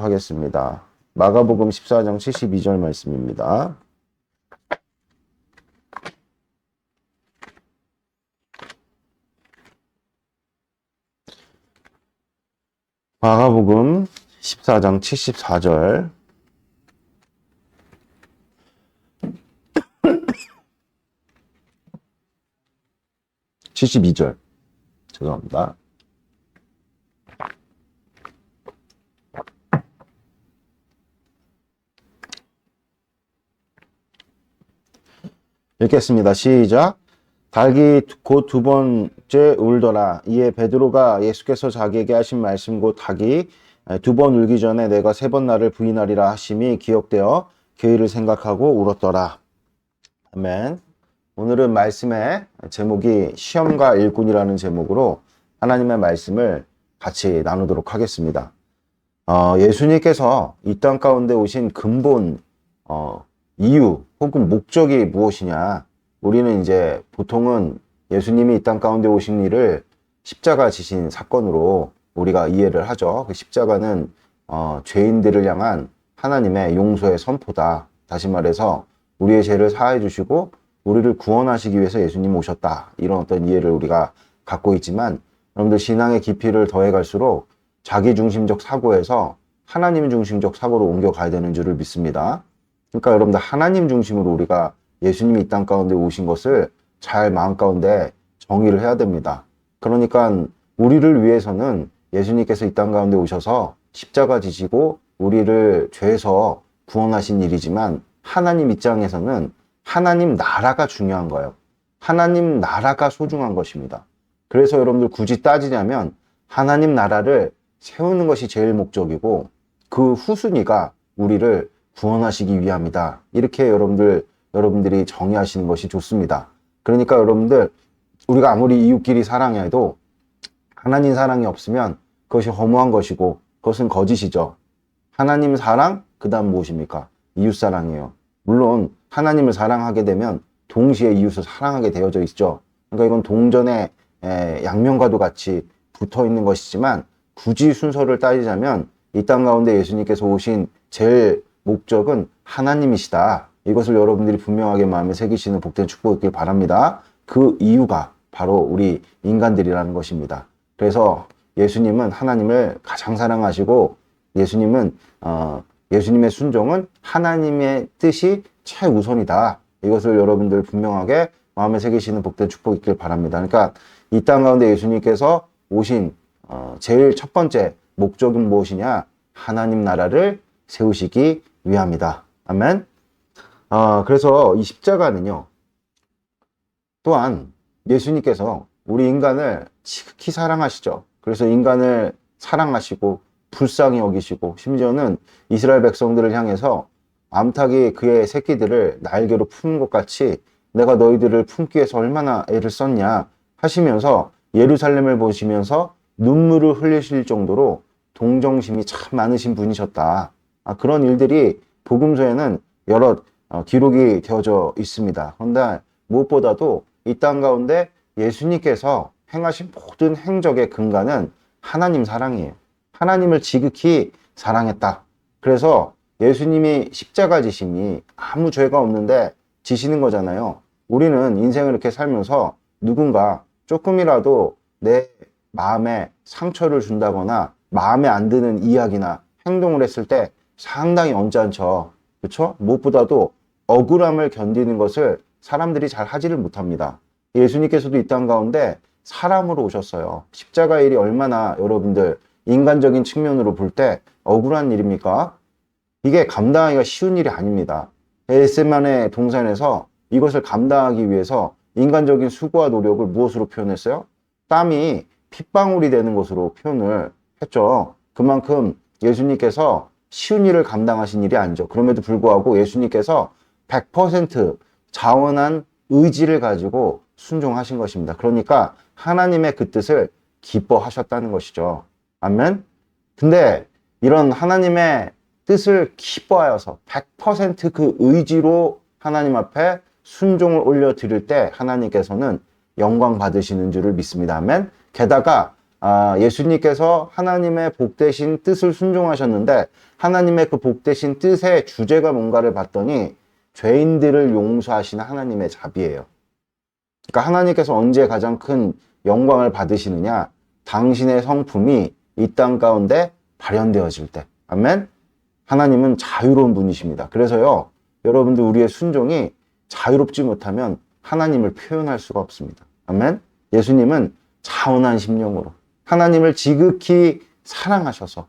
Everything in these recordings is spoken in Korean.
하겠습니다. 마가복음 14장 72절 말씀입니다. 마가복음 14장 74절 72절 죄송합니다. 읽겠습니다. 시작. 닭이 곧 두 번째 울더라. 이에 베드로가 예수께서 자기에게 하신 말씀 곧 닭이 두 번 울기 전에 내가 세 번 나를 부인하리라 하심이 기억되어 그 일을 생각하고 울었더라. 아멘. 오늘은 말씀의 제목이 시험과 일꾼이라는 제목으로 하나님의 말씀을 같이 나누도록 하겠습니다. 예수님께서 이 땅 가운데 오신 근본 이유 혹은 목적이 무엇이냐? 우리는 이제 보통은 예수님이 이 땅 가운데 오신 일을 십자가 지신 사건으로 우리가 이해를 하죠. 그 십자가는 죄인들을 향한 하나님의 용서의 선포다. 다시 말해서 우리의 죄를 사해 주시고 우리를 구원하시기 위해서 예수님 오셨다. 이런 어떤 이해를 우리가 갖고 있지만 여러분들 신앙의 깊이를 더해 갈수록 자기중심적 사고에서 하나님 중심적 사고로 옮겨가야 되는 줄을 믿습니다. 그러니까 여러분들 하나님 중심으로 우리가 예수님이 이 땅 가운데 오신 것을 잘 마음 가운데 정의를 해야 됩니다. 그러니까 우리를 위해서는 예수님께서 이 땅 가운데 오셔서 십자가 지시고 우리를 죄에서 구원하신 일이지만 하나님 입장에서는 하나님 나라가 중요한 거예요. 하나님 나라가 소중한 것입니다. 그래서 여러분들 굳이 따지자면 하나님 나라를 세우는 것이 제일 목적이고 그 후순위가 우리를 구원하시기 위함이다. 이렇게 여러분들이 정의하시는 것이 좋습니다. 그러니까 여러분들 우리가 아무리 이웃끼리 사랑해도 하나님 사랑이 없으면 그것이 허무한 것이고 그것은 거짓이죠. 하나님 사랑, 그 다음 무엇입니까? 이웃 사랑이에요. 물론 하나님을 사랑하게 되면 동시에 이웃을 사랑하게 되어져 있죠. 그러니까 이건 동전의 양면과도 같이 붙어 있는 것이지만 굳이 순서를 따지자면 이 땅 가운데 예수님께서 오신 제일 목적은 하나님이시다. 이것을 여러분들이 분명하게 마음에 새기시는 복된 축복이길 바랍니다. 그 이유가 바로 우리 인간들이라는 것입니다. 그래서 예수님은 하나님을 가장 사랑하시고 예수님은 예수님의 순종은 하나님의 뜻이 최우선이다. 이것을 여러분들 분명하게 마음에 새기시는 복된 축복이길 바랍니다. 그러니까 이 땅 가운데 예수님께서 오신 제일 첫 번째 목적은 무엇이냐? 하나님 나라를 세우시기 위함이다. 아멘. 그래서 이 십자가는요, 또한 예수님께서 우리 인간을 지극히 사랑하시죠. 그래서 인간을 사랑하시고 불쌍히 여기시고 심지어는 이스라엘 백성들을 향해서 암탉이 그의 새끼들을 날개로 품은 것 같이 내가 너희들을 품기 위해서 얼마나 애를 썼냐 하시면서 예루살렘을 보시면서 눈물을 흘리실 정도로 동정심이 참 많으신 분이셨다. 그런 일들이 복음서에는 여러 기록이 되어져 있습니다. 그런데 무엇보다도 이 땅 가운데 예수님께서 행하신 모든 행적의 근간은 하나님 사랑이에요. 하나님을 지극히 사랑했다. 그래서 예수님이 십자가 지심이 아무 죄가 없는데 지시는 거잖아요. 우리는 인생을 이렇게 살면서 누군가 조금이라도 내 마음에 상처를 준다거나 마음에 안 드는 이야기나 행동을 했을 때 상당히 언짢죠. 그렇죠? 무엇보다도 억울함을 견디는 것을 사람들이 잘 하지를 못합니다. 예수님께서도 이 땅 가운데 사람으로 오셨어요. 십자가의 일이 얼마나 여러분들 인간적인 측면으로 볼 때 억울한 일입니까? 이게 감당하기가 쉬운 일이 아닙니다. 겟세마네 동산에서 이것을 감당하기 위해서 인간적인 수고와 노력을 무엇으로 표현했어요? 땀이 핏방울이 되는 것으로 표현을 했죠. 그만큼 예수님께서 쉬운 일을 감당하신 일이 아니죠. 그럼에도 불구하고 예수님께서 100% 자원한 의지를 가지고 순종하신 것입니다. 그러니까 하나님의 그 뜻을 기뻐하셨다는 것이죠. 아멘. 근데 이런 하나님의 뜻을 기뻐하여서 100% 의지로 하나님 앞에 순종을 올려드릴 때 하나님께서는 영광 받으시는 줄을 믿습니다. 아멘. 게다가 예수님께서 하나님의 복되신 뜻을 순종하셨는데 하나님의 그 복되신 뜻의 주제가 뭔가를 봤더니 죄인들을 용서하시는 하나님의 자비예요. 그러니까 하나님께서 언제 가장 큰 영광을 받으시느냐? 당신의 성품이 이 땅 가운데 발현되어질 때. 아멘? 하나님은 자유로운 분이십니다. 그래서요, 여러분들 우리의 순종이 자유롭지 못하면 하나님을 표현할 수가 없습니다. 아멘? 예수님은 차분한 심령으로 하나님을 지극히 사랑하셔서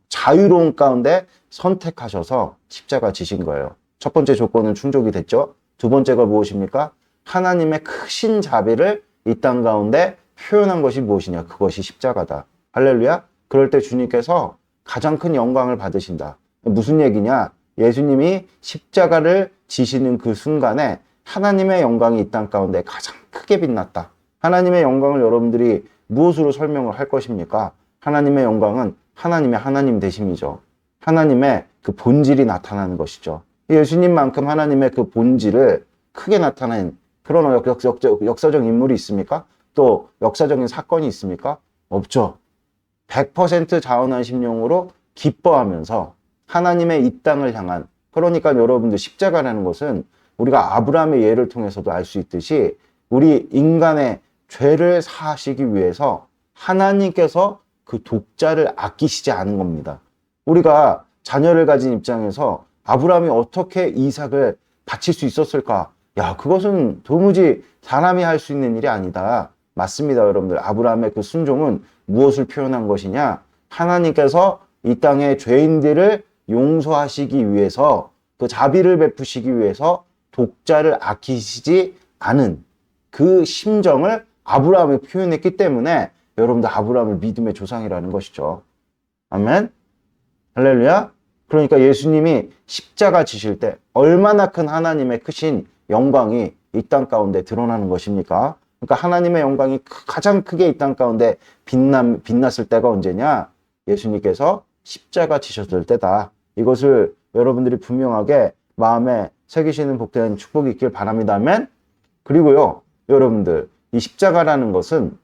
자유로운 가운데 선택하셔서 십자가 지신 거예요. 첫 번째 조건은 충족이 됐죠. 두 번째가 무엇입니까? 하나님의 크신 자비를 이 땅 가운데 표현한 것이 무엇이냐? 그것이 십자가다. 할렐루야. 그럴 때 주님께서 가장 큰 영광을 받으신다. 무슨 얘기냐? 예수님이 십자가를 지시는 그 순간에 하나님의 영광이 이 땅 가운데 가장 크게 빛났다. 하나님의 영광을 여러분들이 무엇으로 설명을 할 것입니까? 하나님의 영광은 하나님의 하나님 되심이죠. 하나님의 그 본질이 나타나는 것이죠. 예수님만큼 하나님의 그 본질을 크게 나타낸 그런 역사적 인물이 있습니까? 또 역사적인 사건이 있습니까? 없죠. 100% 자원한 심령으로 기뻐하면서 하나님의 이 땅을 향한, 그러니까 여러분들 십자가라는 것은 우리가 아브라함의 예를 통해서도 알 수 있듯이 우리 인간의 죄를 사하시기 위해서 하나님께서 그 독자를 아끼시지 않은 겁니다. 우리가 자녀를 가진 입장에서 아브라함이 어떻게 이삭을 바칠 수 있었을까? 야, 그것은 도무지 사람이 할 수 있는 일이 아니다. 맞습니다, 여러분들. 아브라함의 그 순종은 무엇을 표현한 것이냐? 하나님께서 이 땅의 죄인들을 용서하시기 위해서, 그 자비를 베푸시기 위해서 독자를 아끼시지 않은 그 심정을 아브라함이 표현했기 때문에 여러분들 아브라함을 믿음의 조상이라는 것이죠. 아멘. 할렐루야. 그러니까 예수님이 십자가 지실 때 얼마나 큰 하나님의 크신 영광이 이 땅 가운데 드러나는 것입니까? 그러니까 하나님의 영광이 가장 크게 이 땅 가운데 빛났을 때가 언제냐? 예수님께서 십자가 지셨을 때다. 이것을 여러분들이 분명하게 마음에 새기시는 복된 축복이 있길 바랍니다. 아멘. 그리고요, 여러분들, 이 십자가라는 것은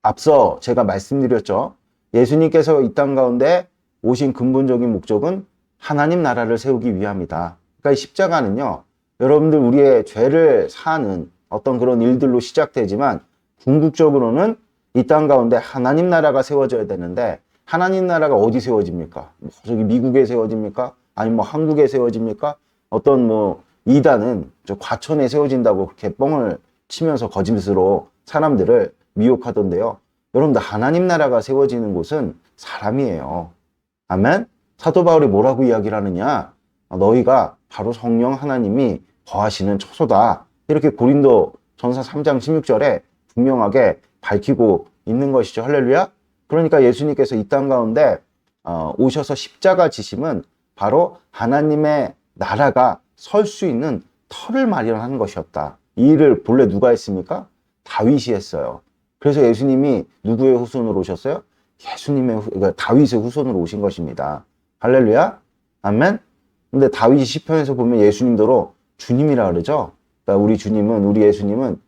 앞서 제가 말씀드렸죠. 예수님께서 이 땅 가운데 오신 근본적인 목적은 하나님 나라를 세우기 위함이다. 그러니까 이 십자가는요, 여러분들 우리의 죄를 사하는 어떤 그런 일들로 시작되지만 궁극적으로는 이 땅 가운데 하나님 나라가 세워져야 되는데, 하나님 나라가 어디 세워집니까? 저기 미국에 세워집니까? 아니면 뭐 한국에 세워집니까? 어떤 뭐 이단은 저 과천에 세워진다고 그렇게 뻥을 치면서 거짓으로 사람들을 미혹하던데요. 여러분들 하나님 나라가 세워지는 곳은 사람이에요. 아멘? 사도 바울이 뭐라고 이야기를 하느냐? 너희가 바로 성령 하나님이 거하시는 처소다. 이렇게 고린도 전서 3장 16절에 분명하게 밝히고 있는 것이죠. 할렐루야. 그러니까 예수님께서 이 땅 가운데 오셔서 십자가 지심은 바로 하나님의 나라가 설 수 있는 터를 마련하는 것이었다. 이 일을 본래 누가 했습니까? 다윗이 했어요. 그래서 예수님이 누구의 후손으로 오셨어요? 그러니까 다윗의 후손으로 오신 것입니다. 할렐루야. 아멘. 근데 다윗이 시편에서 보면 예수님도로 주님이라 그러죠. 그러니까 우리 예수님은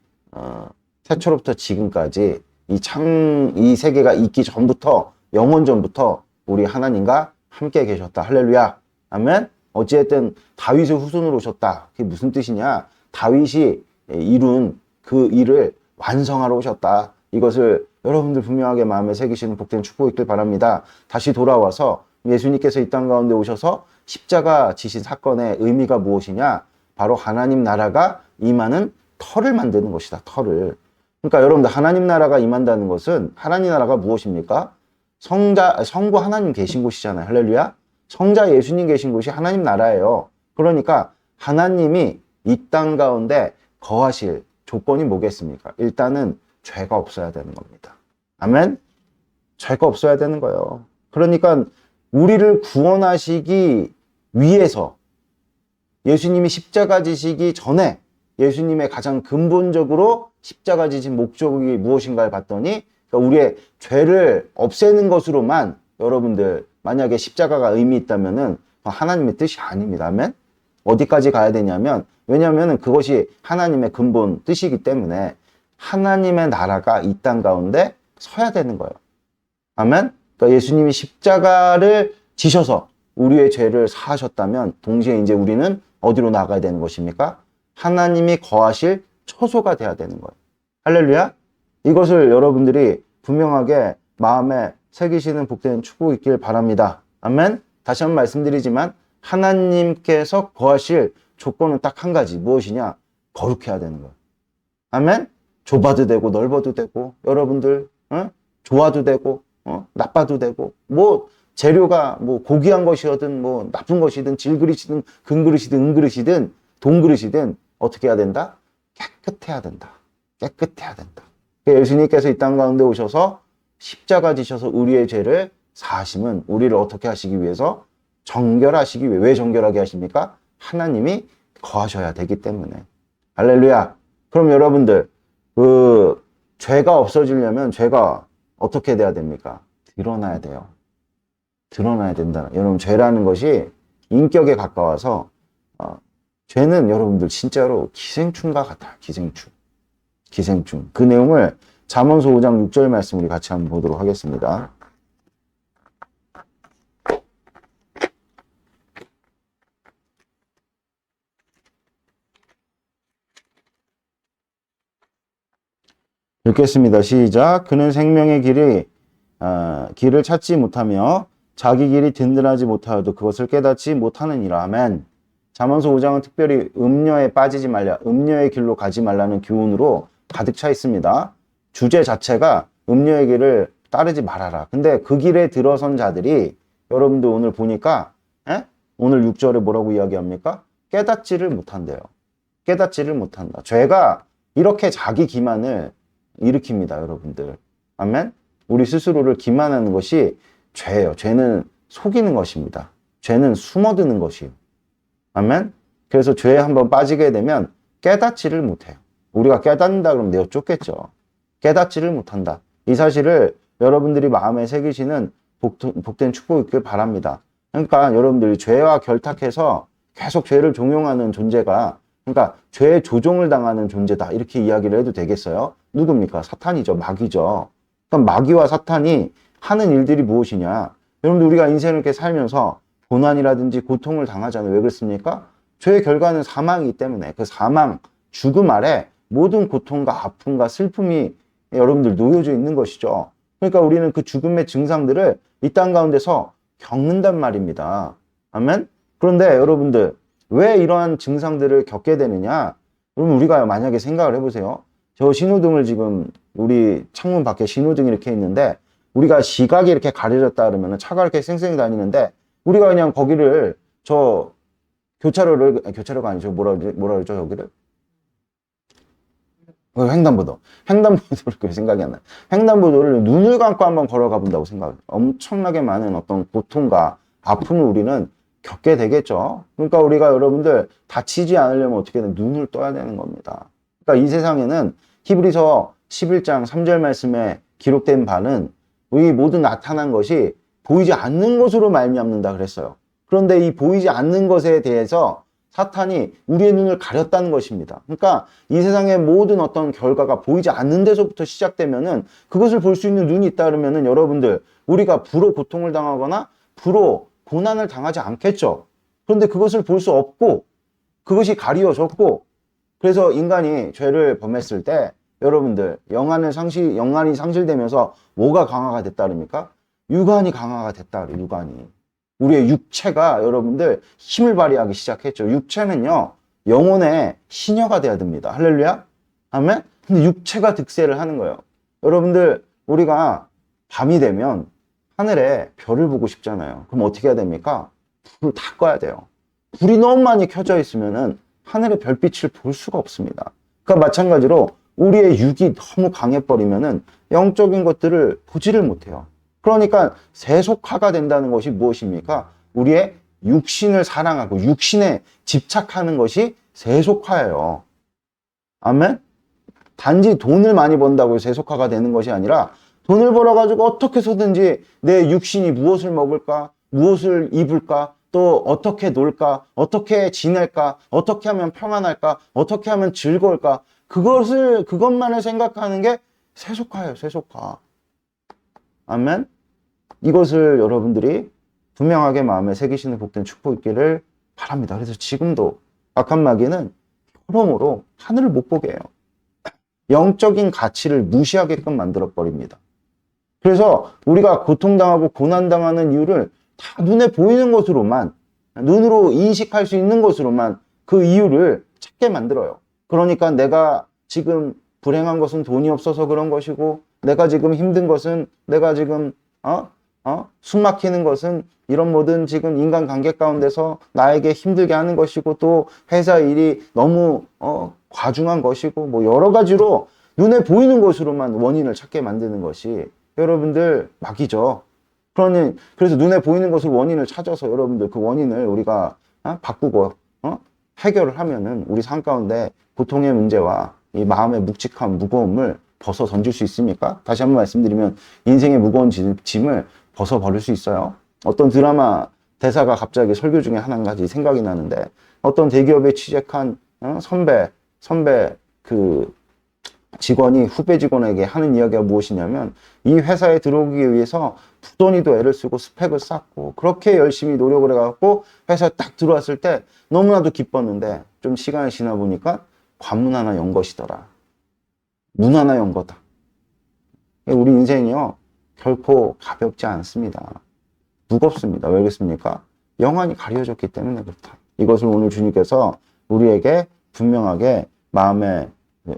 태초로부터 지금까지 이 세계가 있기 전부터, 영원 전부터 우리 하나님과 함께 계셨다. 할렐루야. 아멘. 어찌됐든 다윗의 후손으로 오셨다. 그게 무슨 뜻이냐? 다윗이 이룬 그 일을 완성하러 오셨다. 이것을 여러분들 분명하게 마음에 새기시는 복된 축복이 있길 바랍니다. 다시 돌아와서 예수님께서 이 땅 가운데 오셔서 십자가 지신 사건의 의미가 무엇이냐? 바로 하나님 나라가 임하는 터를 만드는 것이다. 터를. 그러니까 여러분들 하나님 나라가 임한다는 것은, 하나님 나라가 무엇입니까? 성부 하나님 계신 곳이잖아요. 할렐루야. 성자 예수님 계신 곳이 하나님 나라예요. 그러니까 하나님이 이 땅 가운데 거하실 조건이 뭐겠습니까? 일단은 죄가 없어야 되는 겁니다. 아멘? 죄가 없어야 되는 거예요. 그러니까 우리를 구원하시기 위해서 예수님이 십자가 지시기 전에 예수님의 가장 근본적으로 십자가 지신 목적이 무엇인가를 봤더니, 그러니까 우리의 죄를 없애는 것으로만 여러분들 만약에 십자가가 의미 있다면은 하나님의 뜻이 아닙니다. 아멘? 어디까지 가야 되냐면, 왜냐하면 그것이 하나님의 근본 뜻이기 때문에 하나님의 나라가 이 땅 가운데 서야 되는 거예요. 아멘? 그러니까 예수님이 십자가를 지셔서 우리의 죄를 사하셨다면 동시에 이제 우리는 어디로 나가야 되는 것입니까? 하나님이 거하실 처소가 돼야 되는 거예요. 할렐루야? 이것을 여러분들이 분명하게 마음에 새기시는 복된 축복이 있길 바랍니다. 아멘? 다시 한번 말씀드리지만 하나님께서 거하실 조건은 딱 한 가지. 무엇이냐? 거룩해야 되는 거예요. 아멘? 좁아도 되고 넓어도 되고 여러분들 좋아도 되고 나빠도 되고 뭐 재료가 뭐 고귀한 것이든 뭐 나쁜 것이든 질그릇이든 금그릇이든 은그릇이든 동그릇이든 어떻게 해야 된다? 깨끗해야 된다. 깨끗해야 된다. 예수님께서 이 땅 가운데 오셔서 십자가 지셔서 우리의 죄를 사하심은 우리를 어떻게 하시기 위해서? 정결하시기 위해. 왜 정결하게 하십니까? 하나님이 거하셔야 되기 때문에. 할렐루야. 그럼 여러분들 그 죄가 없어지려면 죄가 어떻게 돼야 됩니까? 드러나야 돼요. 드러나야 된다. 여러분 죄라는 것이 인격에 가까워서 죄는 여러분들 진짜로 기생충과 같아요. 기생충. 기생충. 그 내용을 잠언서 5장 6절 말씀 우리 같이 한번 보도록 하겠습니다. 읽겠습니다. 시작. 그는 생명의 길을 찾지 못하며 자기 길이 든든하지 못하여도 그것을 깨닫지 못하느니라. 아멘. 잠언서 5장은 특별히 음녀에 빠지지 말라, 음녀의 길로 가지 말라는 교훈으로 가득 차 있습니다. 주제 자체가 음녀의 길을 따르지 말아라. 근데 그 길에 들어선 자들이 여러분들 오늘 보니까 오늘 6절에 뭐라고 이야기합니까? 깨닫지를 못한대요. 깨닫지를 못한다. 죄가 이렇게 자기 기만을 일으킵니다, 여러분들. 아멘? 우리 스스로를 기만하는 것이 죄예요. 죄는 속이는 것입니다. 죄는 숨어드는 것이에요. 아멘? 그래서 죄에 한번 빠지게 되면 깨닫지를 못해요. 우리가 깨닫는다 그러면 내어 쫓겠죠. 깨닫지를 못한다. 이 사실을 여러분들이 마음에 새기시는 복된 축복이 있길 바랍니다. 그러니까 여러분들이 죄와 결탁해서 계속 죄를 종용하는 존재가, 그러니까 죄의 조종을 당하는 존재다, 이렇게 이야기를 해도 되겠어요? 누굽니까? 사탄이죠. 마귀죠. 그럼 마귀와 사탄이 하는 일들이 무엇이냐? 여러분들 우리가 인생을 이렇게 살면서 고난이라든지 고통을 당하잖아요. 왜 그렇습니까? 죄의 결과는 사망이기 때문에 그 사망, 죽음 아래 모든 고통과 아픔과 슬픔이 여러분들 놓여져 있는 것이죠. 그러니까 우리는 그 죽음의 증상들을 이 땅 가운데서 겪는단 말입니다. 아멘? 그런데 여러분들 왜 이러한 증상들을 겪게 되느냐? 여러분 우리가 만약에 생각을 해보세요. 저 신호등을 지금 우리 창문 밖에 신호등이 이렇게 있는데 우리가 시각이 이렇게 가려졌다 그러면 차가 이렇게 쌩쌩 다니는데 우리가 그냥 거기를 교차로가 아니죠. 뭐라 그러죠, 저기를? 횡단보도를 생각이 안 나요. 횡단보도를 눈을 감고 한번 걸어가 본다고 생각해요. 엄청나게 많은 어떤 고통과 아픔을 우리는 겪게 되겠죠. 그러니까 우리가 여러분들 다치지 않으려면 어떻게든 눈을 떠야 되는 겁니다. 그러니까 이 세상에는 히브리서 11장 3절 말씀에 기록된 바는 이 모든 나타난 것이 보이지 않는 것으로 말미암는다 그랬어요. 그런데 이 보이지 않는 것에 대해서 사탄이 우리의 눈을 가렸다는 것입니다. 그러니까 이 세상의 모든 어떤 결과가 보이지 않는 데서부터 시작되면은 그것을 볼 수 있는 눈이 있다 그러면은 여러분들 우리가 불로 고통을 당하거나 불로 고난을 당하지 않겠죠. 그런데 그것을 볼 수 없고 그것이 가리워졌고 그래서 인간이 죄를 범했을 때 여러분들 영안이 상실되면서 뭐가 강화가 됐다 그럽니까? 육안이 강화가 됐다 그래요. 육안이. 우리의 육체가 여러분들 힘을 발휘하기 시작했죠. 육체는요 영혼의 시녀가 돼야 됩니다. 할렐루야. 아멘. 근데 육체가 득세를 하는 거예요. 여러분들 우리가 밤이 되면 하늘에 별을 보고 싶잖아요. 그럼 어떻게 해야 됩니까? 불을 다 꺼야 돼요. 불이 너무 많이 켜져 있으면은 하늘의 별빛을 볼 수가 없습니다. 그러니까 마찬가지로 우리의 육이 너무 강해버리면은 영적인 것들을 보지를 못해요. 그러니까 세속화가 된다는 것이 무엇입니까? 우리의 육신을 사랑하고 육신에 집착하는 것이 세속화예요. 아멘? 단지 돈을 많이 번다고 세속화가 되는 것이 아니라 돈을 벌어가지고 어떻게 해서든지 내 육신이 무엇을 먹을까? 무엇을 입을까? 또 어떻게 놀까? 어떻게 지낼까? 어떻게 하면 평안할까? 어떻게 하면 즐거울까? 그것만을 생각하는 게 세속화예요, 세속화. 아멘. 이것을 여러분들이 분명하게 마음에 새기시는 복된 축복 있기를 바랍니다. 그래서 지금도 악한 마귀는 여러모로 하늘을 못 보게 해요. 영적인 가치를 무시하게끔 만들어버립니다. 그래서 우리가 고통당하고 고난당하는 이유를 다 눈에 보이는 것으로만, 눈으로 인식할 수 있는 것으로만 그 이유를 찾게 만들어요. 그러니까 내가 지금 불행한 것은 돈이 없어서 그런 것이고, 내가 지금 힘든 것은, 내가 지금 숨 막히는 것은 이런 모든 지금 인간관계 가운데서 나에게 힘들게 하는 것이고, 또 회사 일이 너무 과중한 것이고, 뭐 여러 가지로 눈에 보이는 것으로만 원인을 찾게 만드는 것이 여러분들 마귀죠. 그래서 눈에 보이는 것을 원인을 찾아서 여러분들 그 원인을 우리가 바꾸고 해결을 하면은 우리 삶 가운데 고통의 문제와 이 마음의 묵직한 무거움을 벗어 던질 수 있습니까? 다시 한번 말씀드리면 인생의 무거운 짐을 벗어 버릴 수 있어요. 어떤 드라마 대사가 갑자기 설교 중에 한 가지 생각이 나는데, 어떤 대기업에 취직한 선배 그 직원이 후배 직원에게 하는 이야기가 무엇이냐면, 이 회사에 들어오기 위해서 부돈이도 애를 쓰고 스펙을 쌓고 그렇게 열심히 노력을 해갖고 회사에 딱 들어왔을 때 너무나도 기뻤는데, 좀 시간이 지나 보니까 관문 하나 연 것이더라. 문 하나 연 거다. 우리 인생이요, 결코 가볍지 않습니다. 무겁습니다. 왜 그렇습니까? 영안이 가려졌기 때문에 그렇다. 이것을 오늘 주님께서 우리에게 분명하게 마음에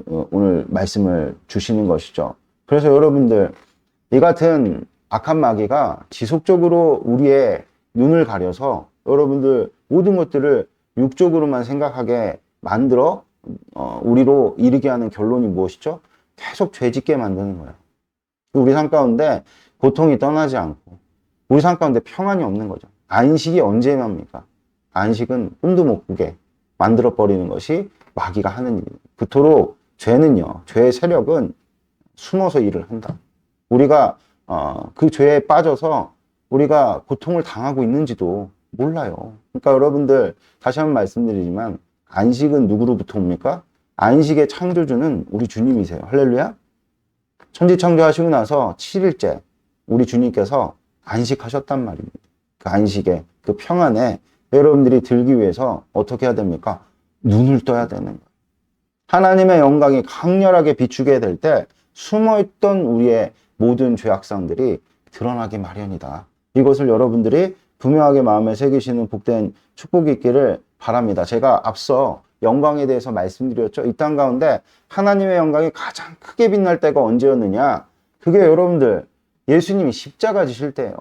오늘 말씀을 주시는 것이죠. 그래서 여러분들, 이 같은 악한 마귀가 지속적으로 우리의 눈을 가려서 여러분들 모든 것들을 육적으로만 생각하게 만들어 우리로 이르게 하는 결론이 무엇이죠? 계속 죄짓게 만드는 거예요. 우리 삶 가운데 고통이 떠나지 않고 우리 삶 가운데 평안이 없는 거죠. 안식이 언제입니까? 안식은 꿈도 못 꾸게 만들어버리는 것이 마귀가 하는 일이에요. 그토록 죄는요, 죄의 세력은 숨어서 일을 한다. 우리가 그 죄에 빠져서 우리가 고통을 당하고 있는지도 몰라요. 그러니까 여러분들, 다시 한번 말씀드리지만 안식은 누구로부터 옵니까? 안식의 창조주는 우리 주님이세요. 할렐루야. 천지창조하시고 나서 7일째 우리 주님께서 안식하셨단 말입니다. 그 안식에, 그 평안에 여러분들이 들기 위해서 어떻게 해야 됩니까? 눈을 떠야 되는 거예요. 하나님의 영광이 강렬하게 비추게 될 때 숨어있던 우리의 모든 죄악상들이 드러나기 마련이다. 이것을 여러분들이 분명하게 마음에 새기시는 복된 축복이 있기를 바랍니다. 제가 앞서 영광에 대해서 말씀드렸죠. 이 땅 가운데 하나님의 영광이 가장 크게 빛날 때가 언제였느냐? 그게 여러분들, 예수님이 십자가 지실 때예요.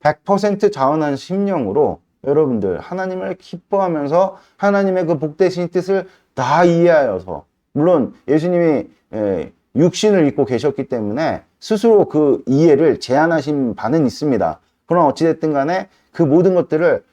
100% 자원한 심령으로 여러분들 하나님을 기뻐하면서 하나님의 그 복되신 뜻을 다 이해하여서, 물론 예수님이 육신을 입고 계셨기 때문에 스스로 그 이해를 제한하신 바는 있습니다. 그러나 어찌됐든 간에 그 모든 것들을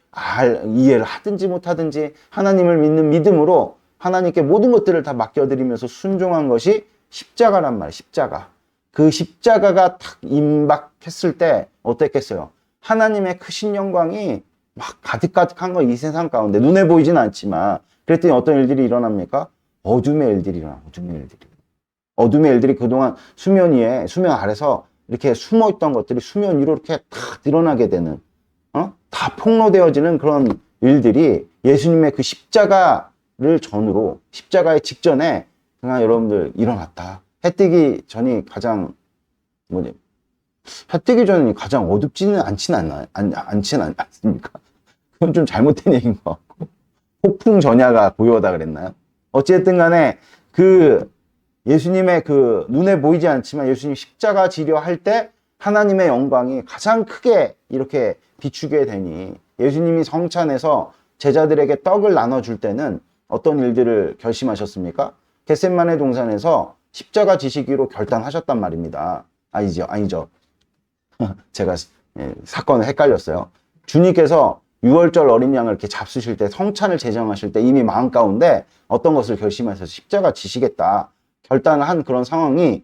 이해를 하든지 못하든지 하나님을 믿는 믿음으로 하나님께 모든 것들을 다 맡겨드리면서 순종한 것이 십자가란 말이에요. 십자가. 그 십자가가 탁 임박했을 때 어땠겠어요? 하나님의 크신 영광이 막 가득가득한 거, 이 세상 가운데 눈에 보이진 않지만. 그랬더니 어떤 일들이 일어납니까? 어둠의 일들이 일어나. 어둠의 일들이 그동안 수면 아래서 이렇게 숨어있던 것들이 수면 위로 이렇게 탁 드러나게 되는, 다 폭로되어지는 그런 일들이 예수님의 그 십자가를 전후로, 십자가의 직전에 그냥 여러분들 일어났다. 해 뜨기 전이 가장 어둡지는 않진 않습니까? 그건 좀 잘못된 얘기인 것 같고, 폭풍 전야가 고요하다 그랬나요? 어쨌든 간에 그 예수님의 그 눈에 보이지 않지만 예수님 십자가 지려 할 때 하나님의 영광이 가장 크게 이렇게 비추게 되니, 예수님이 성찬에서 제자들에게 떡을 나눠줄 때는 어떤 일들을 결심하셨습니까? 겟셋마네 동산에서 십자가 지시기로 결단하셨단 말입니다. 아니죠. 제가 사건을 헷갈렸어요. 주님께서 6월절 어린 양을 이렇게 잡수실 때, 성찬을 제정하실 때 이미 마음 가운데 어떤 것을 결심하셔서 십자가 지시겠다 결단을 한 그런 상황이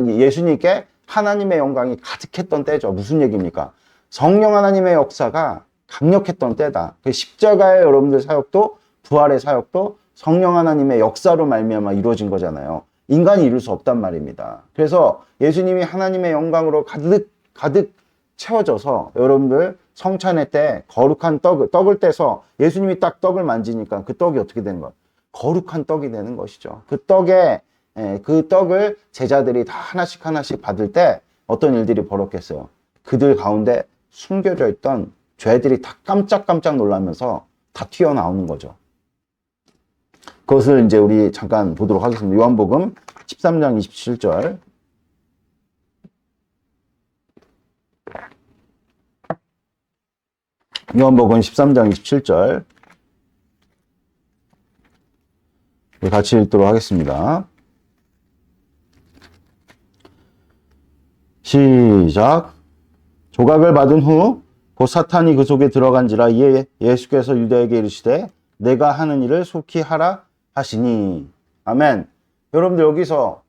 예수님께 하나님의 영광이 가득했던 때죠. 무슨 얘기입니까? 성령 하나님의 역사가 강력했던 때다. 그 십자가의 여러분들 사역도, 부활의 사역도 성령 하나님의 역사로 말미암아 이루어진 거잖아요. 인간이 이룰 수 없단 말입니다. 그래서 예수님이 하나님의 영광으로 가득 가득 채워져서 여러분들 성찬회 때 거룩한 떡을 떼서 예수님이 딱 떡을 만지니까 그 떡이 어떻게 되는 거예요? 거룩한 떡이 되는 것이죠. 그 떡을 제자들이 다 하나씩 하나씩 받을 때 어떤 일들이 벌었겠어요? 그들 가운데 숨겨져 있던 죄들이 다 깜짝깜짝 놀라면서 다 튀어나오는 거죠. 그것을 이제 우리 잠깐 보도록 하겠습니다. 요한복음 13장 27절. 요한복음 13장 27절. 같이 읽도록 하겠습니다. 시작. 조각을 받은 후 곧 사탄이 그 속에 들어간지라. 이에 예수께서 유다에게 이르시되 내가 하는 일을 속히 하라 하시니. 아멘. 여러분들 여기서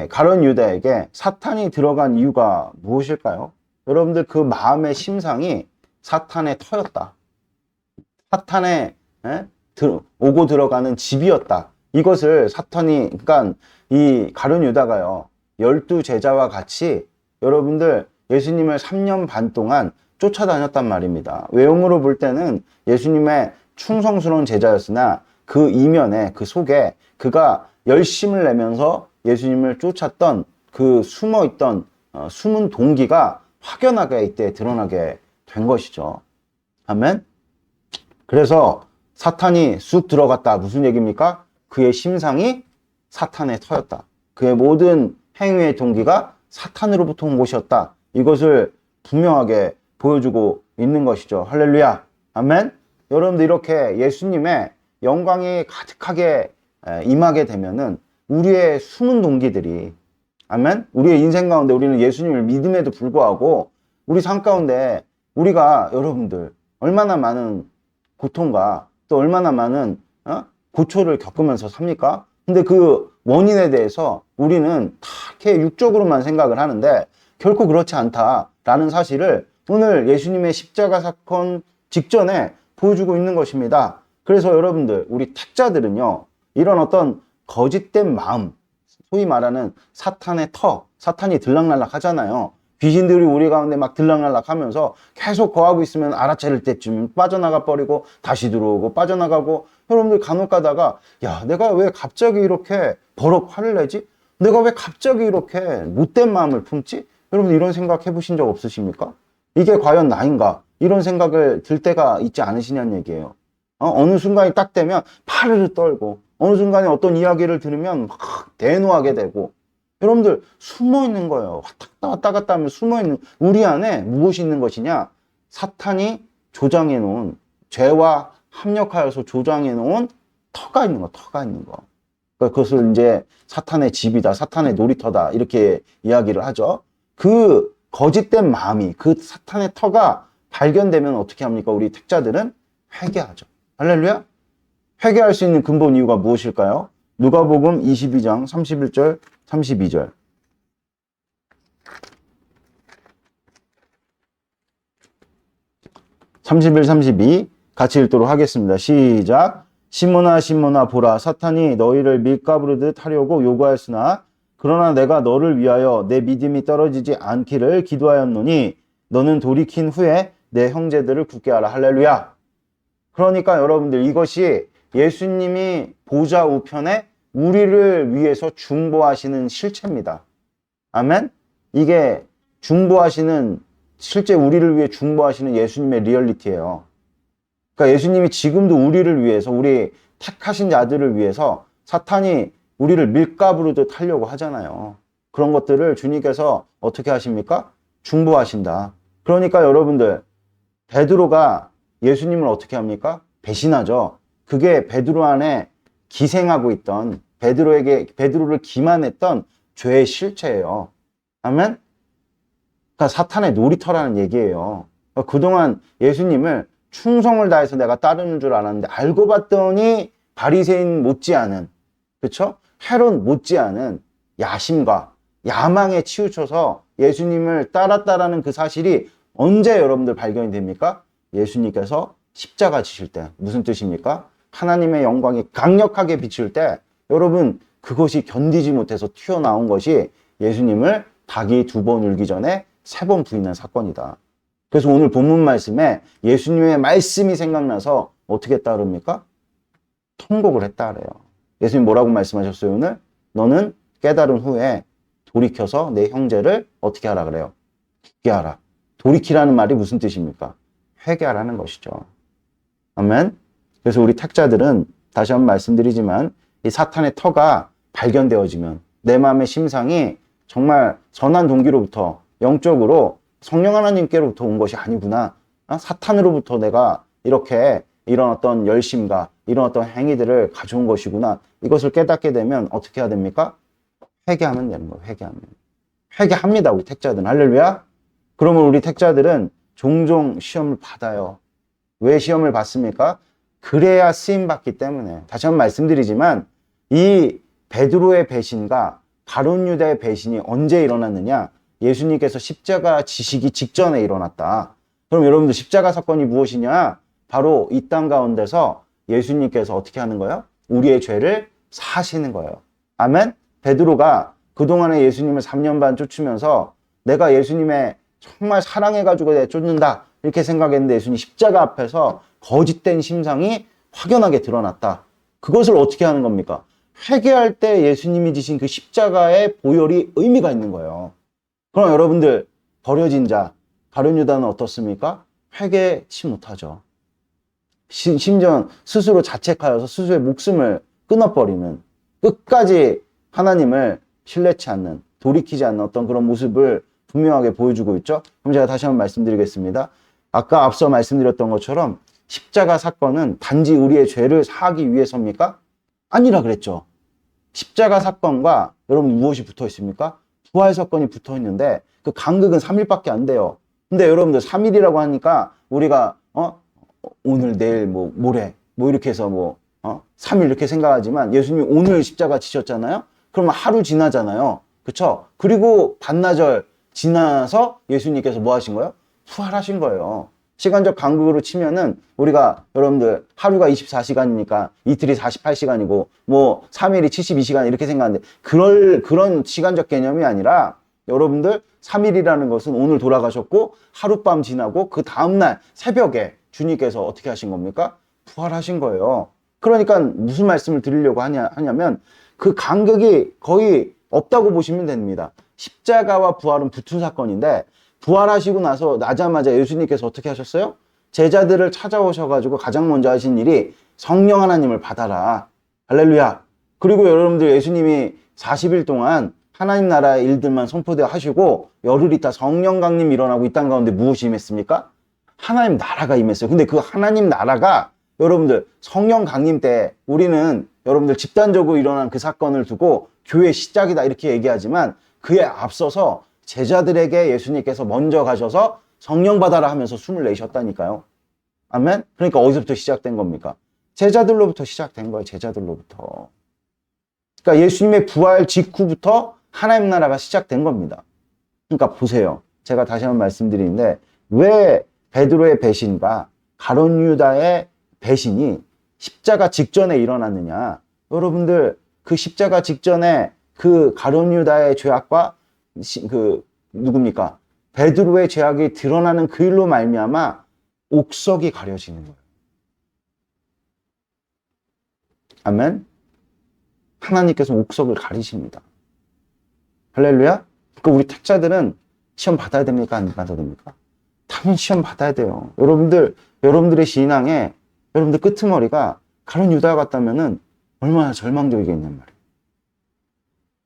가룟 유다에게 사탄이 들어간 이유가 무엇일까요? 여러분들 그 마음의 심상이 사탄의 터였다. 사탄의 오고 들어가는 집이었다. 이것을 사탄이, 그러니까 이 가룟 유다가요, 12제자와 같이 여러분들 예수님을 3년 반 동안 쫓아다녔단 말입니다. 외형으로 볼 때는 예수님의 충성스러운 제자였으나 그 이면에, 그 속에 그가 열심을 내면서 예수님을 쫓았던 그 숨어있던 숨은 동기가 확연하게 이때 드러나게 된 것이죠. 아멘. 그래서 사탄이 쑥 들어갔다. 무슨 얘기입니까? 그의 심상이 사탄의 터였다. 그의 모든 행위의 동기가 사탄으로부터 온 것이었다. 이것을 분명하게 보여주고 있는 것이죠. 할렐루야. 아멘. 여러분들 이렇게 예수님의 영광이 가득하게 임하게 되면은 우리의 숨은 동기들이, 아멘. 우리의 인생 가운데 우리는 예수님을 믿음에도 불구하고 우리 삶 가운데 우리가 여러분들 얼마나 많은 고통과 또 얼마나 많은 고초를 겪으면서 삽니까? 근데 그 원인에 대해서 우리는 다 이렇게 육적으로만 생각을 하는데 결코 그렇지 않다라는 사실을 오늘 예수님의 십자가 사건 직전에 보여주고 있는 것입니다. 그래서 여러분들, 우리 택자들은요, 이런 어떤 거짓된 마음, 소위 말하는 사탄의 터, 사탄이 들락날락 하잖아요. 귀신들이 우리 가운데 막 들락날락 하면서 계속 거하고 있으면 알아차릴 때쯤 빠져나가 버리고 다시 들어오고 빠져나가고, 여러분들 간혹 가다가 야, 내가 왜 갑자기 이렇게 버럭 화를 내지? 내가 왜 갑자기 이렇게 못된 마음을 품지? 여러분 이런 생각 해보신 적 없으십니까? 이게 과연 나인가? 이런 생각을 들 때가 있지 않으시냐는 얘기예요. 어느 순간이 딱 되면 파르르 떨고, 어느 순간에 어떤 이야기를 들으면 막 대노하게 되고, 여러분들 숨어 있는 거예요. 왔다 갔다 하면 숨어 있는, 우리 안에 무엇이 있는 것이냐? 사탄이 조장해 놓은, 죄와 합력하여서 조장해 놓은 터가 있는 거, 터가 있는 거. 그러니까 그것을 이제 사탄의 집이다, 사탄의 놀이터다, 이렇게 이야기를 하죠. 그 거짓된 마음이, 그 사탄의 터가 발견되면 어떻게 합니까? 우리 택자들은 회개하죠. 할렐루야? 회개할 수 있는 근본 이유가 무엇일까요? 누가복음 22장 31절 32절. 31, 32 같이 읽도록 하겠습니다. 시작. 시몬아 시몬아 보라, 사탄이 너희를 밀가부르듯 하려고 요구하였으나 그러나 내가 너를 위하여 내 믿음이 떨어지지 않기를 기도하였노니 너는 돌이킨 후에 내 형제들을 굳게 하라. 할렐루야. 그러니까 여러분들, 이것이 예수님이 보좌 우편에 우리를 위해서 중보하시는 실체입니다. 아멘? 이게 중보하시는, 실제 우리를 위해 중보하시는 예수님의 리얼리티예요. 그러니까 예수님이 지금도 우리를 위해서, 우리 택하신 자들을 위해서 사탄이 우리를 밀가부르듯 하려고 하잖아요. 그런 것들을 주님께서 어떻게 하십니까? 중보하신다. 그러니까 여러분들, 베드로가 예수님을 어떻게 합니까? 배신하죠. 그게 베드로 안에 기생하고 있던, 베드로를 기만했던 죄의 실체예요. 아멘? 그러니까 사탄의 놀이터라는 얘기예요. 그러니까 그동안 예수님을 충성을 다해서 내가 따르는 줄 알았는데 알고 봤더니 바리새인 못지않은, 그렇죠? 헤롯 못지않은 야심과 야망에 치우쳐서 예수님을 따랐다라는 그 사실이 언제 여러분들 발견이 됩니까? 예수님께서 십자가 지실 때. 무슨 뜻입니까? 하나님의 영광이 강력하게 비칠 때, 여러분 그것이 견디지 못해서 튀어나온 것이 예수님을 닭이 2번 울기 전에 3번 부인한 사건이다. 그래서 오늘 본문 말씀에 예수님의 말씀이 생각나서 어떻게 했다 그럽니까? 통곡을 했다 그래요. 예수님 뭐라고 말씀하셨어요 오늘? 너는 깨달은 후에 돌이켜서 내 형제를 어떻게 하라 그래요? 죽게 하라. 돌이키라는 말이 무슨 뜻입니까? 회개하라는 것이죠. 아멘. 그래서 우리 택자들은 다시 한번 말씀드리지만 이 사탄의 터가 발견되어지면 내 마음의 심상이 정말 선한 동기로부터 영적으로 성령 하나님께로부터 온 것이 아니구나. 사탄으로부터 내가 이렇게 이런 어떤 열심과 이런 어떤 행위들을 가져온 것이구나. 이것을 깨닫게 되면 어떻게 해야 됩니까? 회개하면 되는 거예요. 회개하면. 회개합니다. 우리 택자들은. 할렐루야. 그러면 우리 택자들은 종종 시험을 받아요. 왜 시험을 받습니까? 그래야 쓰임받기 때문에. 다시 한번 말씀드리지만 이 베드로의 배신과 가룟 유다의 배신이 언제 일어났느냐? 예수님께서 십자가 지시기 직전에 일어났다. 그럼 여러분들 십자가 사건이 무엇이냐? 바로 이 땅 가운데서 예수님께서 어떻게 하는 거예요? 우리의 죄를 사시는 거예요. 아멘? 베드로가 그동안에 예수님을 3년 반 쫓으면서 내가 예수님의 정말 사랑해가지고 내가 쫓는다 이렇게 생각했는데 예수님 십자가 앞에서 거짓된 심상이 확연하게 드러났다. 그것을 어떻게 하는 겁니까? 회개할 때 예수님이 지신 그 십자가의 보혈이 의미가 있는 거예요. 그럼 여러분들 버려진 자 가룟 유다는 어떻습니까? 회개치 못하죠. 심지어 스스로 자책하여서 스스로의 목숨을 끊어버리는 끝까지 하나님을 신뢰치 않는 돌이키지 않는 어떤 그런 모습을 분명하게 보여주고 있죠. 그럼 제가 다시 한번 말씀드리겠습니다. 아까 앞서 말씀드렸던 것처럼 십자가 사건은 단지 우리의 죄를 사하기 위해서입니까? 아니라 그랬죠. 십자가 사건과 여러분 무엇이 붙어 있습니까? 부활 사건이 붙어 있는데 그 간극은 3일밖에 안 돼요. 근데 여러분들 3일이라고 하니까 우리가 오늘 내일 모레 이렇게 해서 3일 이렇게 생각하지만 예수님이 오늘 십자가 지셨잖아요. 그러면 하루 지나잖아요. 그렇죠? 그리고 반나절 지나서 예수님께서 뭐 하신 거예요? 부활하신 거예요. 시간적 간극으로 치면은 우리가 여러분들 하루가 24시간이니까 이틀이 48시간이고 3일이 72시간 이렇게 생각하는데 그런 시간적 개념이 아니라 여러분들 3일이라는 것은 오늘 돌아가셨고 하룻밤 지나고 그 다음날 새벽에 주님께서 어떻게 하신 겁니까? 부활하신 거예요. 그러니까 무슨 말씀을 드리려고 하냐면 그 간극이 거의 없다고 보시면 됩니다. 십자가와 부활은 붙은 사건인데 부활하시고 나자마자 예수님께서 어떻게 하셨어요? 제자들을 찾아오셔가지고 가장 먼저 하신 일이 성령 하나님을 받아라. 할렐루야. 그리고 여러분들 예수님이 40일 동안 하나님 나라의 일들만 선포되어 하시고 열흘 있다 성령 강림 일어나고 이 땅 가운데 무엇이 임했습니까? 하나님 나라가 임했어요. 근데 그 하나님 나라가 여러분들 성령 강림 때 우리는 여러분들 집단적으로 일어난 그 사건을 두고 교회 시작이다 이렇게 얘기하지만 그에 앞서서 제자들에게 예수님께서 먼저 가셔서 성령 받아라 하면서 숨을 내셨다니까요. 아멘? 그러니까 어디서부터 시작된 겁니까? 제자들로부터 시작된 거예요. 제자들로부터. 그러니까 예수님의 부활 직후부터 하나님 나라가 시작된 겁니다. 그러니까 보세요. 제가 다시 한번 말씀드리는데 왜 베드로의 배신과 가룟 유다의 배신이 십자가 직전에 일어났느냐. 여러분들 그 십자가 직전에 그 가룟 유다의 죄악과 누굽니까? 베드로의 죄악이 드러나는 그 일로 말미암아 옥석이 가려지는 거예요. 아멘? 하나님께서 옥석을 가리십니다. 할렐루야? 그러니까 우리 택자들은 시험 받아야 됩니까? 안 받아야 됩니까? 당연히 시험 받아야 돼요. 여러분들의 신앙에 여러분들 끄트머리가 가룟 유다 같다면은 얼마나 절망적이겠냔 말이에요.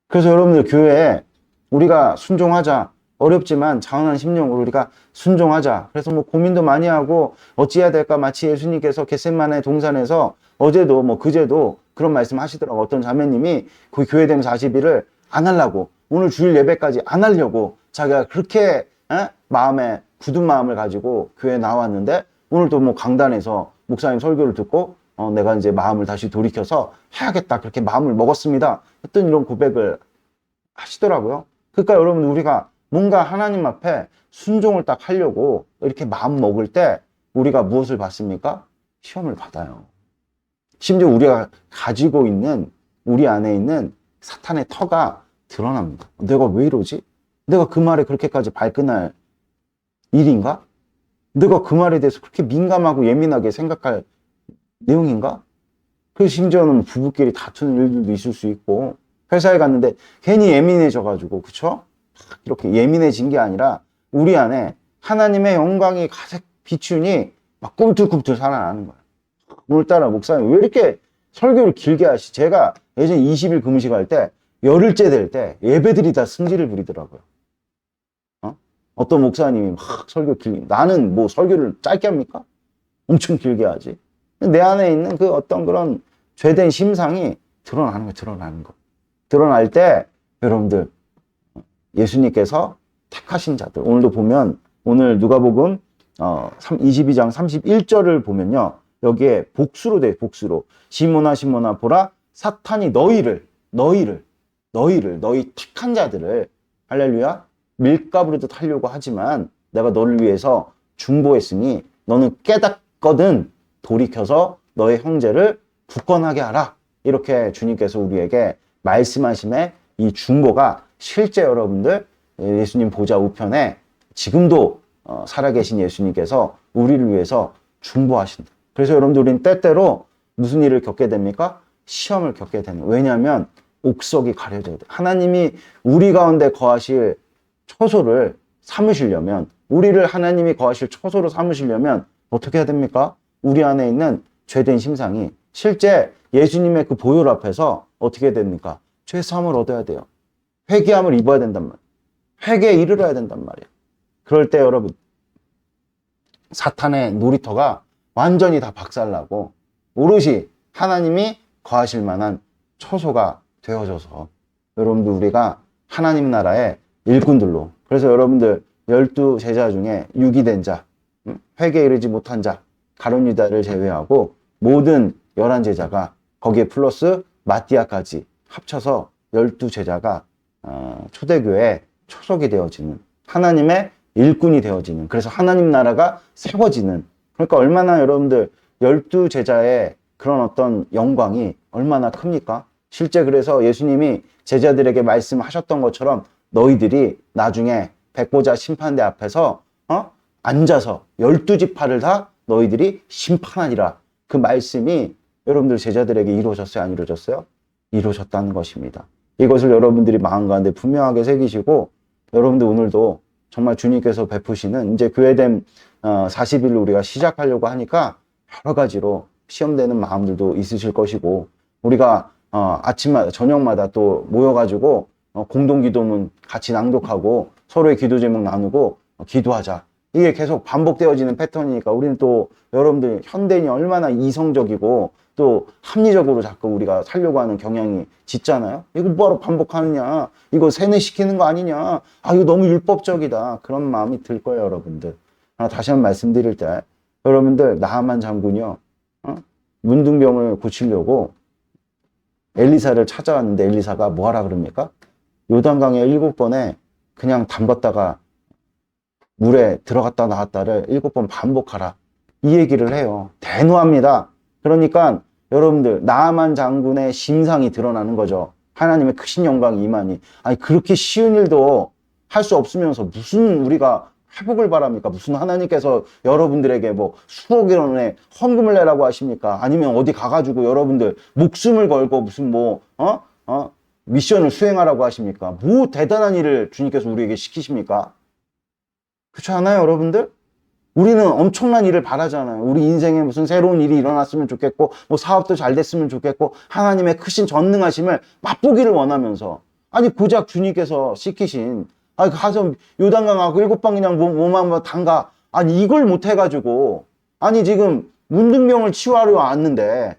그래서 여러분들 교회에 우리가 순종하자. 어렵지만 자원한 심령으로 우리가 순종하자. 그래서 고민도 많이 하고 어찌해야 될까? 마치 예수님께서 겟세마네 동산에서 어제도 그제도 그런 말씀 하시더라고. 어떤 자매님이 그 교회 됨 40일을 안 하려고 오늘 주일 예배까지 안 하려고 자기가 그렇게 마음에 굳은 마음을 가지고 교회에 나왔는데 오늘도 강단에서 목사님 설교를 듣고 내가 이제 마음을 다시 돌이켜서 해야겠다 그렇게 마음을 먹었습니다. 했던 이런 고백을 하시더라고요. 그러니까 여러분 우리가 뭔가 하나님 앞에 순종을 딱 하려고 이렇게 마음 먹을 때 우리가 무엇을 받습니까? 시험을 받아요. 심지어 우리가 가지고 있는 우리 안에 있는 사탄의 터가 드러납니다. 내가 왜 이러지? 내가 그 말에 그렇게까지 발끈할 일인가? 내가 그 말에 대해서 그렇게 민감하고 예민하게 생각할 내용인가? 그래서 심지어는 부부끼리 다투는 일들도 있을 수 있고, 회사에 갔는데 괜히 예민해져가지고, 그쵸? 이렇게 예민해진 게 아니라 우리 안에 하나님의 영광이 가득 비추니 막 꿈틀꿈틀 살아나는 거예요. 오늘따라 목사님 왜 이렇게 설교를 길게 하시? 제가 예전에 20일 금식할 때 열흘째 될 때 예배들이 다 승질을 부리더라고요. 어떤 목사님이 막 설교 길게, 나는 뭐 설교를 짧게 합니까? 엄청 길게 하지. 내 안에 있는 그 어떤 그런 죄된 심상이 드러나는 거예요. 드러나는 거. 드러날 때 여러분들 예수님께서 택하신 자들, 오늘도 보면 오늘 누가복음 22장 31절을 보면요, 여기에 복수로 돼. 복수로 시몬아 시몬아 보라, 사탄이 너희 택한 자들을, 할렐루야, 밀가부르듯 하려고 하지만 내가 너를 위해서 중보했으니 너는 깨닫거든 돌이켜서 너의 형제를 굳건하게 하라. 이렇게 주님께서 우리에게 말씀하심에 이 중보가 실제 여러분들 예수님 보좌 우편에 지금도 살아계신 예수님께서 우리를 위해서 중보하신다. 그래서 여러분들 우리는 때때로 무슨 일을 겪게 됩니까? 시험을 겪게 되는. 왜냐하면 옥석이 가려져야 돼. 하나님이 우리 가운데 거하실 처소를 삼으시려면, 우리를 하나님이 거하실 처소로 삼으시려면 어떻게 해야 됩니까? 우리 안에 있는 죄된 심상이 실제 예수님의 그 보혈 앞에서 어떻게 해야 됩니까? 죄 사함을 얻어야 돼요. 회개함을 입어야 된단 말이에요. 회개에 이르러야 된단 말이에요. 그럴 때 여러분, 사탄의 놀이터가 완전히 다 박살나고 오롯이 하나님이 거하실 만한 처소가 되어져서 여러분들 우리가 하나님 나라의 일꾼들로, 그래서 여러분들 12 제자 중에 유기된 자, 회개에 이르지 못한 자, 가룟 유다를 제외하고 모든 11 제자가 거기에 플러스 마띠아까지 합쳐서 12 제자가 초대교회에 초속이 되어지는, 하나님의 일꾼이 되어지는, 그래서 하나님 나라가 세워지는, 그러니까 얼마나 여러분들 12 제자의 그런 어떤 영광이 얼마나 큽니까? 실제 그래서 예수님이 제자들에게 말씀하셨던 것처럼 너희들이 나중에 백보자 심판대 앞에서 앉아서 12지파를 다 너희들이 심판하리라. 그 말씀이 여러분들 제자들에게 이루어졌어요? 안 이루어졌어요? 이루어졌다는 것입니다. 이것을 여러분들이 마음 가운데 분명하게 새기시고, 여러분들 오늘도 정말 주님께서 베푸시는 이제 교회됨 40일을 우리가 시작하려고 하니까 여러 가지로 시험되는 마음들도 있으실 것이고, 우리가 아침마다 저녁마다 또 모여가지고 공동기도문 같이 낭독하고 서로의 기도 제목 나누고 기도하자. 이게 계속 반복되어지는 패턴이니까 우리는 또 여러분들 현대인이 얼마나 이성적이고 또 합리적으로 자꾸 우리가 살려고 하는 경향이 짙잖아요. 이거 뭐하러 반복하느냐, 이거 세뇌시키는 거 아니냐, 이거 너무 율법적이다, 그런 마음이 들 거예요. 여러분들 다시 한번 말씀드릴 때, 여러분들 나하만 장군이요, 문둥병을 고치려고 엘리사를 찾아왔는데 엘리사가 뭐하라 그럽니까? 요단강에 7번에 그냥 담갔다가 물에 들어갔다 나왔다를 7번 반복하라, 이 얘기를 해요. 대노합니다. 그러니까 여러분들 나하만 장군의 심상이 드러나는 거죠. 하나님의 크신 영광이 임하니. 아니 그렇게 쉬운 일도 할 수 없으면서 무슨 우리가 회복을 바랍니까? 무슨 하나님께서 여러분들에게 뭐 수억여 원의 헌금을 내라고 하십니까? 아니면 어디 가가지고 여러분들 목숨을 걸고 무슨 미션을 수행하라고 하십니까? 뭐 대단한 일을 주님께서 우리에게 시키십니까? 그렇지 않아요, 여러분들? 우리는 엄청난 일을 바라잖아요. 우리 인생에 무슨 새로운 일이 일어났으면 좋겠고, 뭐 사업도 잘 됐으면 좋겠고, 하나님의 크신 전능하심을 맛보기를 원하면서, 아니 고작 주님께서 시키신, 가서 요단강하고 7번 그냥 몸만 담가, 아니 이걸 못 해가지고, 아니 지금 문둥병을 치유하려 왔는데,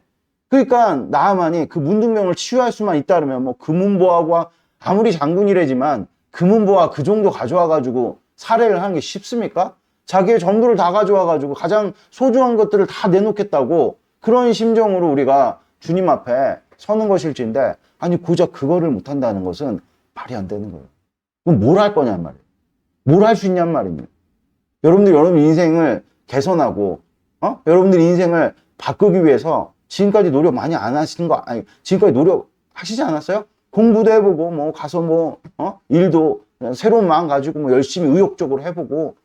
그러니까 나하만이 그 문둥병을 치유할 수만 있다 그러면 뭐 금은보화과, 아무리 장군이래지만 금은보화 그 정도 가져와가지고 살해를 하는 게 쉽습니까? 자기의 전부를 다 가져와가지고 가장 소중한 것들을 다 내놓겠다고, 그런 심정으로 우리가 주님 앞에 서는 것일진데, 아니 고작 그거를 못한다는 것은 말이 안 되는 거예요. 그럼 뭘 할 거냔 말이에요. 뭘 할 수 있냔 말입니다. 여러분들 인생을 개선하고 여러분들 인생을 바꾸기 위해서 지금까지 노력 많이 안 하시는 거, 아니 지금까지 노력 하시지 않았어요? 공부도 해보고, 뭐, 가서 뭐, 일도 그냥 새로운 마음 가지고 뭐 열심히 의욕적으로 해보고,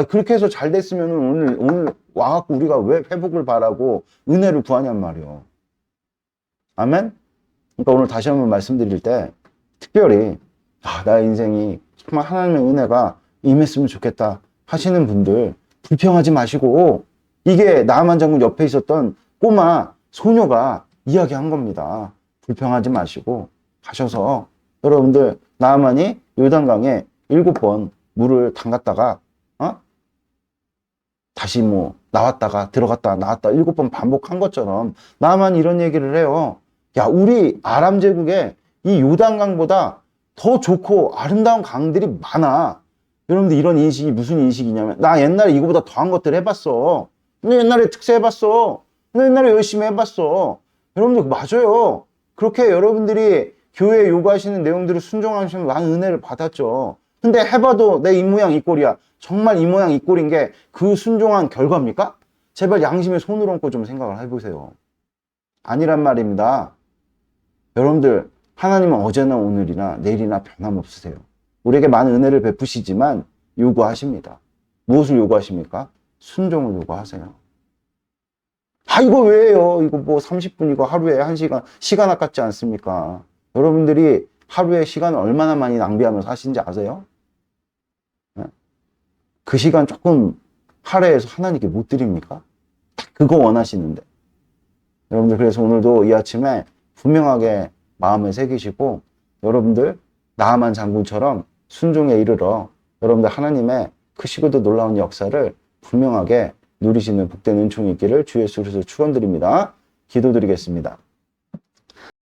그렇게 해서 잘 됐으면 오늘 와갖고 우리가 왜 회복을 바라고 은혜를 구하냔 말이요. 아멘? 그러니까 오늘 다시 한번 말씀드릴 때, 특별히, 나의 인생이 정말 하나님의 은혜가 임했으면 좋겠다 하시는 분들, 불평하지 마시고, 이게 나만 장군 옆에 있었던 꼬마 소녀가 이야기한 겁니다. 불평하지 마시고, 가셔서, 여러분들, 나만이 요단강에 7번 물을 담갔다가, 다시 뭐, 나왔다가, 들어갔다, 나왔다 7번 반복한 것처럼, 나만 이런 얘기를 해요. 야, 우리 아람 제국에 이 요단강보다 더 좋고 아름다운 강들이 많아. 여러분들 이런 인식이 무슨 인식이냐면, 나 옛날에 이거보다 더한 것들 해봤어. 나 옛날에 특세 해봤어. 나 옛날에 열심히 해봤어. 여러분들 맞아요. 그렇게 여러분들이 교회에 요구하시는 내용들을 순종하시면 많은 은혜를 받았죠. 근데 해봐도 내 입모양 이 꼴이야. 정말 이 모양 이 꼴인 게 그 순종한 결과입니까? 제발 양심에 손을 얹고 좀 생각을 해보세요. 아니란 말입니다. 여러분들, 하나님은 어제나 오늘이나 내일이나 변함없으세요. 우리에게 많은 은혜를 베푸시지만 요구하십니다. 무엇을 요구하십니까? 순종을 요구하세요. 이거 왜요? 이거 뭐 30분 이거 하루에 1시간 시간 아깝지 않습니까? 여러분들이 하루에 시간을 얼마나 많이 낭비하면서 하시는지 아세요? 그 시간 조금 할애해서 하나님께 못 드립니까? 딱 그거 원하시는데. 여러분들 그래서 오늘도 이 아침에 분명하게 마음에 새기시고, 여러분들 나아만 장군처럼 순종에 이르러 여러분들 하나님의 크시고도 놀라운 역사를 분명하게 누리시는 복된 은총이 있기를 주 예수 그리스도 축원드립니다. 기도드리겠습니다.